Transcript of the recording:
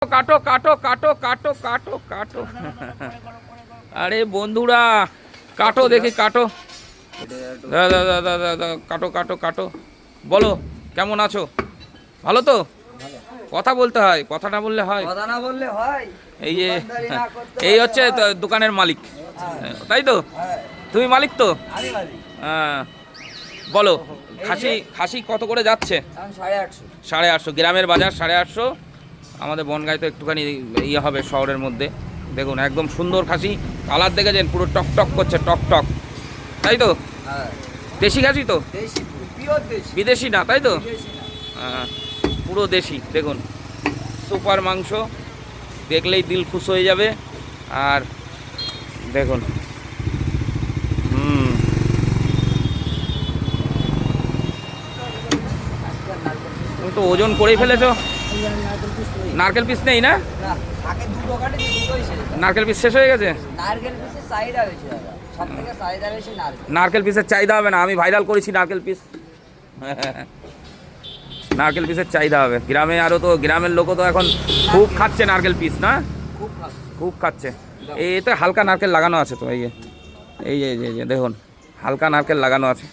কাটো কাটো কাটো কাটো কাটো কাটো আরে বন্ধুরা কাটো দেখি কাটো দাদা দাদা দাদা কাটো কাটো কাটো বলো কেমন আছো ভালো তো কথা বলতে হয় কথা না বললে হয় এই যে এই হচ্ছে দোকানের মালিক তাই তো তুমি মালিক তো হ্যাঁ বলো খাসি খাসি কত করে যাচ্ছে 850 গ্রামের বাজার 850 আমাদের বনগাঁয় তো একটুখানি ইয়ে হবে শহরের মধ্যে দেখুন একদম সুন্দর খাসি কালার দেখেছেন পুরো টক টক করছে টক টক তাই তো দেশি খাসি তো বিদেশি না তাই তো পুরো দেশি দেখুন সুপার মাংস দেখলেই দিল খুশ হয়ে যাবে আর দেখুন তুমি তো ওজন করেই ফেলেছো নারকেল পিস নেই না নারকেল পিস শেষ হয়ে গেছে নারকেল পিসের চাহিদা হবে না আমি ভাইরাল করেছি নারকেল পিস নারকেল পিসের চাহিদা হবে গ্রামে আরও তো গ্রামের লোকও তো এখন খুব খাচ্ছে নারকেল পিস না খুব খাচ্ছে এতে হালকা নারকেল লাগানো আছে তো এই যে দেখুন হালকা নারকেল লাগানো আছে